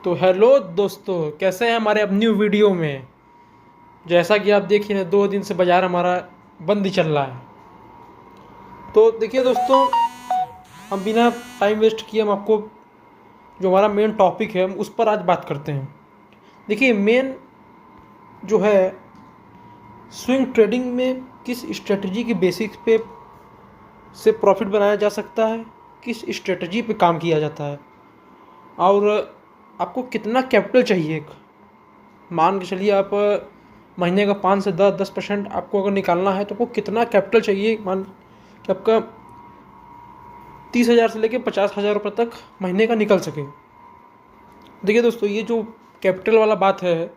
तो हेलो दोस्तों, कैसे हैं हमारे अब न्यू वीडियो में। जैसा कि आप देखिए 2 दिन से बाज़ार हमारा बंद ही चल रहा है। तो देखिए दोस्तों, हम बिना टाइम वेस्ट किए हम आपको जो हमारा मेन टॉपिक है हम उस पर आज बात करते हैं। देखिए मेन जो है स्विंग ट्रेडिंग में किस स्ट्रेटजी की बेसिस पे से प्रॉफिट बनाया जा सकता है, किस स्ट्रेटजी पे काम किया जाता है और आपको कितना कैपिटल चाहिए। मान के चलिए आप महीने का 5 से 10% आपको अगर निकालना है तो आपको कितना कैपिटल चाहिए। मान कि आपका 30,000 से लेकर 50,000 रुपये तक महीने का निकल सके। देखिए दोस्तों, ये जो कैपिटल वाला बात है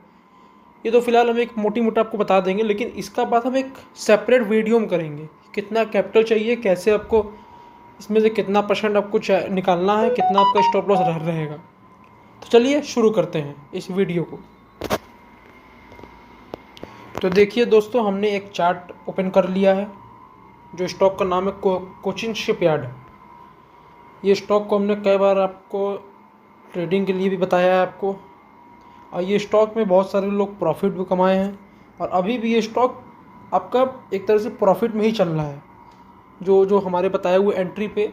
ये तो फिलहाल हम एक मोटी मोटा आपको बता देंगे, लेकिन इसका बात हम एक सेपरेट वीडियो में करेंगे। कितना कैपिटल चाहिए, कैसे आपको इसमें से कितना परसेंट आपको निकालना है, कितना आपका स्टॉप लॉस रहेगा। तो चलिए शुरू करते हैं इस वीडियो को। तो देखिए दोस्तों, हमने एक चार्ट ओपन कर लिया है। जो स्टॉक का नाम है कोचिन शिपयार्ड। ये स्टॉक को हमने कई बार आपको ट्रेडिंग के लिए भी बताया है आपको, और ये स्टॉक में बहुत सारे लोग प्रॉफिट भी कमाए हैं और अभी भी ये स्टॉक आपका एक तरह से प्रॉफिट में ही चल रहा है। जो हमारे बताए हुए एंट्री पे,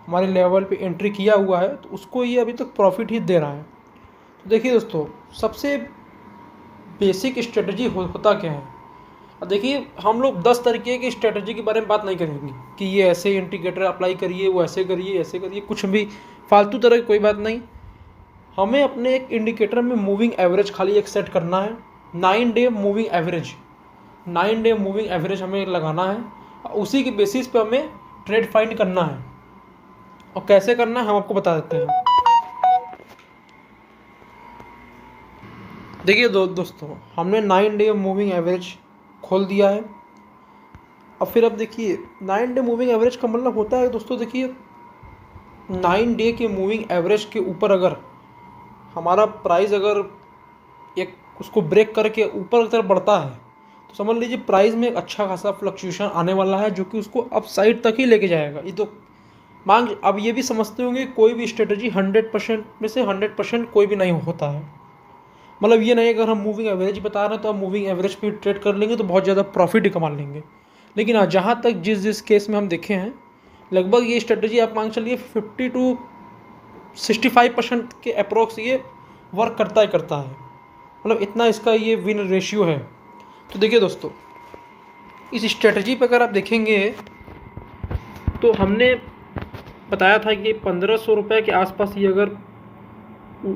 हमारे लेवल पे एंट्री किया हुआ है तो उसको ये अभी तक प्रॉफिट ही दे रहा है। तो देखिए दोस्तों, सबसे बेसिक स्ट्रेटजी होता क्या है। और देखिए हम लोग 10 तरीके की स्ट्रेटजी के बारे में बात नहीं करेंगे कि ये ऐसे इंडिकेटर अप्लाई करिए, वो ऐसे करिए, ऐसे करिए, कुछ भी फालतू तरह की कोई बात नहीं। हमें अपने एक इंडिकेटर में मूविंग एवरेज खाली एक सेट करना है। 9 day moving average, 9 day moving average हमें लगाना है और उसी के बेसिस पे हमें ट्रेड फाइंड करना है। और कैसे करना है हम आपको बता देते हैं। देखिए दोस्तों, हमने 9 डे मूविंग एवरेज खोल दिया है। अब फिर अब देखिए 9 डे मूविंग एवरेज का मतलब होता है दोस्तों, देखिए 9 डे के मूविंग एवरेज के ऊपर अगर हमारा प्राइस अगर एक उसको ब्रेक करके ऊपर की तरफ बढ़ता है तो समझ लीजिए प्राइस में एक अच्छा खासा फ्लक्चुएशन आने वाला है, जो कि उसको अप साइड तक ही लेके जाएगा। ये तो मांग अब ये भी समझते होंगे कोई भी स्ट्रेटजी 100% में से 100% कोई भी नहीं होता है। मतलब ये नहीं अगर हम मूविंग एवरेज बता रहे हैं तो हम मूविंग एवरेज पे ट्रेड कर लेंगे तो बहुत ज़्यादा प्रॉफिट ही कमा लेंगे। लेकिन हाँ, जहाँ तक जिस केस में हम देखे हैं, लगभग ये स्ट्रेटजी आप मान चलिए 50 to 65% के अप्रोक्स ये वर्क करता ही करता है। मतलब इतना इसका ये विन रेशियो है। तो देखिए दोस्तों, इस स्ट्रेटजी पर अगर आप देखेंगे तो हमने बताया था कि 1,500 रुपये के आसपास ये अगर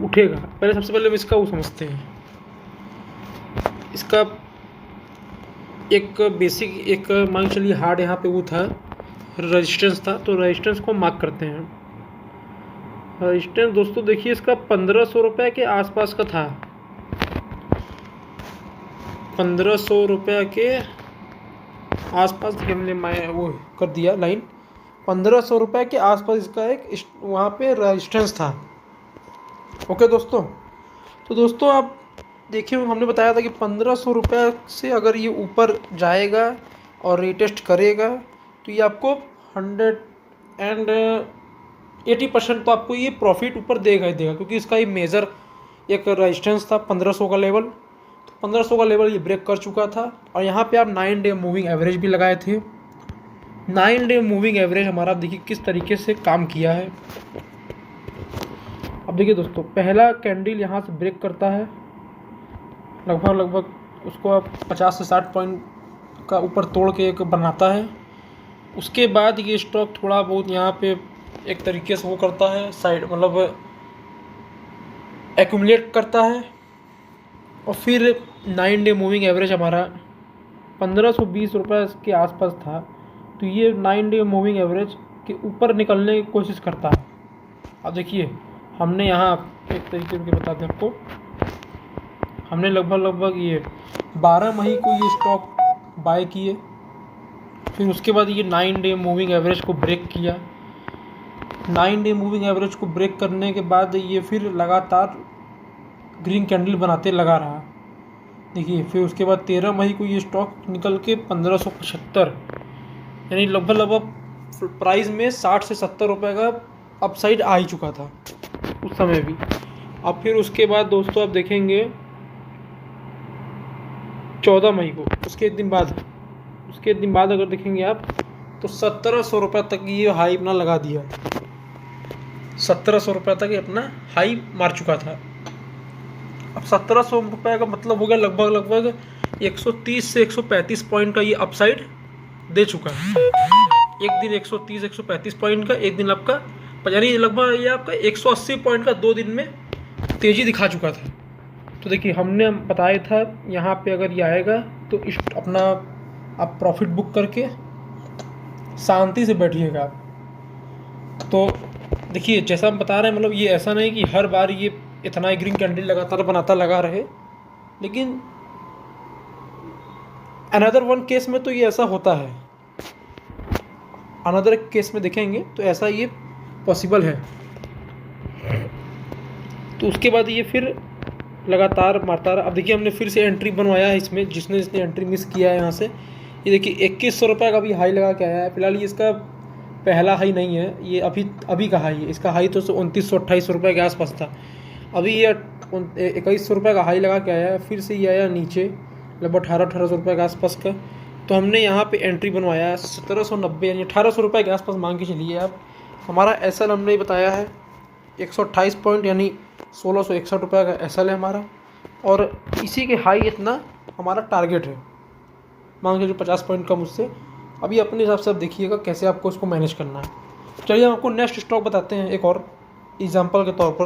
उठेगा। पहले सबसे पहले हम इसका वो समझते हैं। इसका एक बेसिक एक मान चलिए हार्ड यहाँ पे वो था, रेजिस्टेंस था, तो रेजिस्टेंस को मार्क करते हैं। रेजिस्टेंस दोस्तों देखिए इसका 1,500 रुपये के आसपास का था। 1,500 रुपये के आसपास हमने मैं वो कर दिया लाइन। 1,500 रुपये के आसपास इसका एक वहाँ पे रेजिस्टेंस था। ओके दोस्तों, तो दोस्तों आप देखिए हमने बताया था कि 1,500 रुपये से अगर ये ऊपर जाएगा और रीटेस्ट करेगा तो ये आपको 180% तो आपको ये प्रॉफिट ऊपर देगा ही देगा, क्योंकि इसका ये मेजर एक रेजिस्टेंस था 1,500 का लेवल। तो 1,500 का लेवल ये ब्रेक कर चुका था और यहाँ पे आप 9 डे मूविंग एवरेज भी लगाए थे। 9 डे मूविंग एवरेज हमारा देखिए किस तरीके से काम किया है। अब देखिए दोस्तों, पहला कैंडल यहाँ से ब्रेक करता है, लगभग उसको आप 50 से 60 पॉइंट का ऊपर तोड़ के एक बनाता है। उसके बाद ये स्टॉक थोड़ा बहुत यहाँ पे एक तरीके से वो करता है, साइड मतलब एक्यूमुलेट करता है। और फिर 9 डे मूविंग एवरेज हमारा 1,520 रुपये के आसपास था, तो ये 9 डे मूविंग एवरेज के ऊपर निकलने की कोशिश करता है। अब देखिए हमने यहाँ एक तरीके से बता दें आपको, हमने लगभग ये 12 मई को ये स्टॉक बाय किए। फिर उसके बाद ये 9 डे मूविंग एवरेज को ब्रेक किया। 9 डे मूविंग एवरेज को ब्रेक करने के बाद ये फिर लगातार ग्रीन कैंडल बनाते लगा रहा। देखिए फिर उसके बाद 13 मई को ये स्टॉक निकल के 1,575, यानी लगभग प्राइस में 60 से 70 रुपये का अपसाइड आ ही चुका था उस समय भी। अब फिर उसके बाद दोस्तों आप देखेंगे 14 मई को, उसके एक दिन बाद अगर देखेंगे आप तो 1700 रुपये तक ये हाई अपना लगा दिया। 1700 रुपये तक ये अपना हाई मार चुका था। अब 1700 रुपये का मतलब हो गया लगभग 130 से 135 पॉइंट का ये अपसाइड दे चुका है। एक दिन 130-135 पॉइंट का, एक दिन आपका यानी लगभग ये आपका 180 पॉइंट का 2 दिन में तेज़ी दिखा चुका था। तो देखिए हमने बताया था यहाँ पे अगर ये आएगा तो अपना आप प्रॉफिट बुक करके शांति से बैठिएगा आप। तो देखिए जैसा हम बता रहे हैं, मतलब ये ऐसा नहीं कि हर बार ये इतना ही ग्रीन कैंडल लगातार बनाता लगा रहे, लेकिन अनदर वन केस में तो ये ऐसा होता है, अनदर केस में देखेंगे तो ऐसा ये पॉसिबल है। तो उसके बाद ये फिर लगातार मारता रहा। अब देखिए हमने फिर से एंट्री बनवाया है इसमें, जिसने एंट्री मिस किया है यहाँ से, ये देखिए 2100 रुपये का भी हाई लगा के आया है। फिलहाल ये इसका पहला हाई नहीं है, ये अभी का हाई है। इसका हाई तो 2900-2800 रुपये के आसपास था। अभी ये 2100 रुपये का हाई लगा के आया है। फिर से ये आया नीचे लगभग 1800 रुपये के आसपास का। तो हमने यहाँ पे एंट्री बनवाया है 1790 यानी 1800 रुपये के आसपास मान के चलिए आप। हमारा एसएल हमने बताया है 128 पॉइंट यानी 1661 रुपये का एसएल है हमारा, और इसी के हाई इतना हमारा टारगेट है, मान के जो 50 पॉइंट कम उससे। अभी अपने हिसाब से आप देखिएगा कैसे आपको इसको मैनेज करना है। चलिए हम आपको नेक्स्ट स्टॉक बताते हैं एक और एग्जांपल के तौर पर।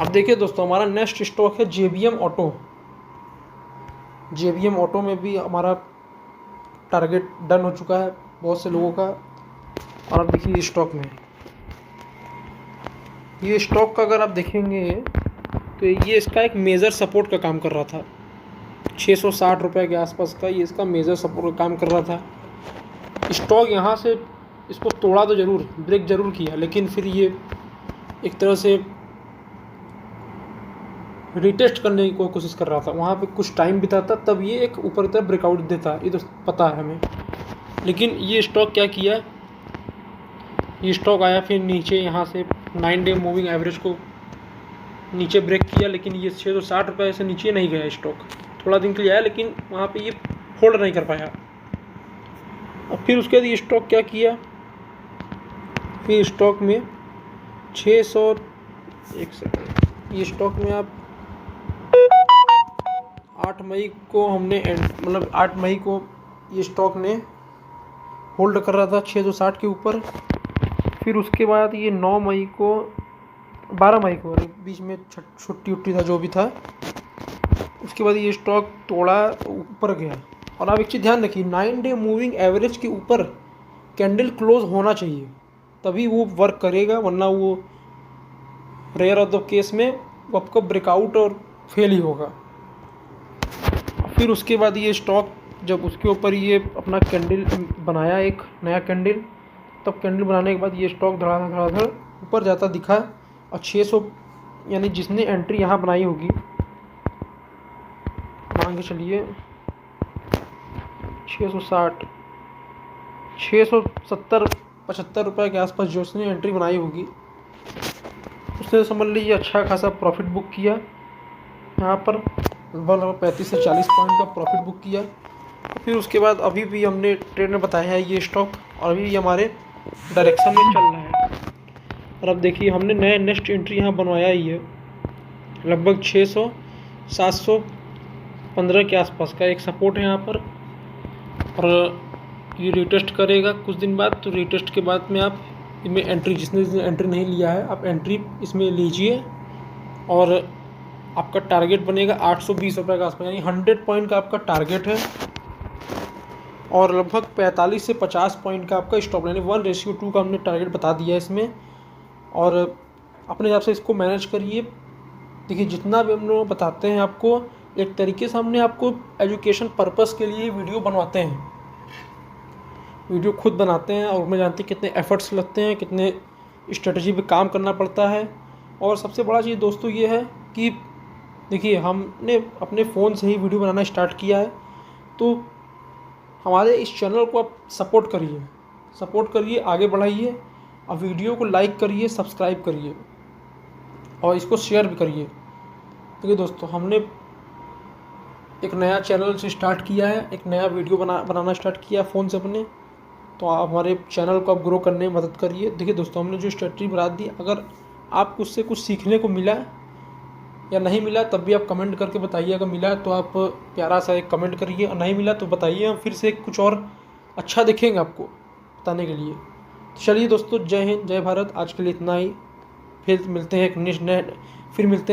अब देखिए दोस्तों हमारा नेक्स्ट स्टॉक है JBM ऑटो। JBM ऑटो में भी हमारा टारगेट डन हो चुका है बहुत से लोगों का। और अब देखिए स्टॉक में, ये स्टॉक का अगर आप देखेंगे तो ये इसका एक मेजर सपोर्ट का काम कर रहा था। 660 रुपये के आसपास का ये इसका मेजर सपोर्ट का काम कर रहा था। स्टॉक यहाँ से इसको तोड़ा तो ज़रूर, ब्रेक ज़रूर किया, लेकिन फिर ये एक तरह से रिटेस्ट करने की कोशिश कर रहा था। वहाँ पे कुछ टाइम बिताता तब ये एक ऊपर की तरफ ब्रेकआउट देता, ये तो पता है हमें। लेकिन ये स्टॉक क्या किया, ये स्टॉक आया फिर नीचे यहाँ से 9 डे मूविंग एवरेज को नीचे ब्रेक किया, लेकिन ये 660 रुपये से नीचे नहीं गया स्टॉक। थोड़ा दिन के लिए आया लेकिन वहाँ पे ये होल्ड नहीं कर पाया। और फिर उसके बाद ये स्टॉक क्या किया, फिर स्टॉक में 600 एक सेकंड, ये स्टॉक में आप 8 मई को हमने मतलब 8 मई को ये स्टॉक ने होल्ड कर रहा था 660 के ऊपर। फिर उसके बाद ये 9 मई को 12 मई को बीच में छुट्टी उट्टी था जो भी था, उसके बाद ये स्टॉक तोड़ा ऊपर गया। और आप एक चीज़ ध्यान रखिए, 9 डे मूविंग एवरेज के ऊपर कैंडल क्लोज होना चाहिए तभी वो वर्क करेगा, वरना वो रेयर ऑफ द केस में वो आपका ब्रेकआउट और फेल ही होगा। फिर उसके बाद ये स्टॉक जब उसके ऊपर ये अपना कैंडल बनाया एक नया कैंडल, तब कैंडल बनाने के बाद ये स्टॉक धड़ाधड़ ऊपर जाता दिखा। और 600 यानी जिसने एंट्री यहाँ बनाई होगी, मान के चलिए 660 670-75 रुपये के आसपास जो उसने एंट्री बनाई होगी, उसने समझ लीजिए अच्छा खासा प्रॉफिट बुक किया। यहाँ पर लगभग 35 से 40 पॉइंट का प्रॉफिट बुक किया। फिर उसके बाद अभी भी हमने ट्रेड में बताया है ये स्टॉक, और अभी ये हमारे डायरेक्शन में चल रहा है। और अब देखिए हमने नया नेक्स्ट एंट्री यहाँ बनवाया ही है, लगभग 600-715 के आसपास का एक सपोर्ट है यहाँ पर। और ये रिटेस्ट करेगा कुछ दिन बाद, तो रिटेस्ट के बाद में आप इसमें एंट्री, जिसने एंट्री नहीं लिया है आप एंट्री इसमें लीजिए। और आपका टारगेट बनेगा 820 रुपये का आसपास, यानी 100 पॉइंट का आपका टारगेट है। और लगभग 45 से 50 पॉइंट का आपका स्टॉप, यानी 1:2 का हमने टारगेट बता दिया इसमें। और अपने हिसाब से इसको मैनेज करिए। देखिए जितना भी हम लोग बताते हैं आपको, एक तरीके से हमने आपको एजुकेशन पर्पस के लिए वीडियो बनवाते हैं, वीडियो खुद बनाते हैं और मैं जानते हैं कितने एफर्ट्स लगते हैं, कितने स्ट्रेटजी पे काम करना पड़ता है। और सबसे बड़ा चीज़ दोस्तों ये है कि देखिए हमने अपने फ़ोन से ही वीडियो बनाना स्टार्ट किया है, तो हमारे इस चैनल को आप सपोर्ट करिए, आगे बढ़ाइए, और वीडियो को लाइक करिए, सब्सक्राइब करिए। और इसको शेयर भी करिए। देखिए दोस्तों, हमने एक नया चैनल से स्टार्ट किया है, एक नया वीडियो बनाना स्टार्ट किया है फ़ोन से अपने, तो आप हमारे चैनल को आप ग्रो करने में मदद करिए। देखिए दोस्तों, हमने जो स्ट्रेटजी बता दी, अगर आपको उससे कुछ सीखने को मिला या नहीं मिला तब भी आप कमेंट करके बताइए। अगर मिला तो आप प्यारा सा एक कमेंट करिए, और नहीं मिला तो बताइए, हम फिर से कुछ और अच्छा देखेंगे आपको बताने के लिए। तो चलिए दोस्तों, जय हिंद, जय भारत। आज के लिए इतना ही। फिर मिलते हैं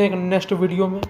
एक नेक्स्ट वीडियो में।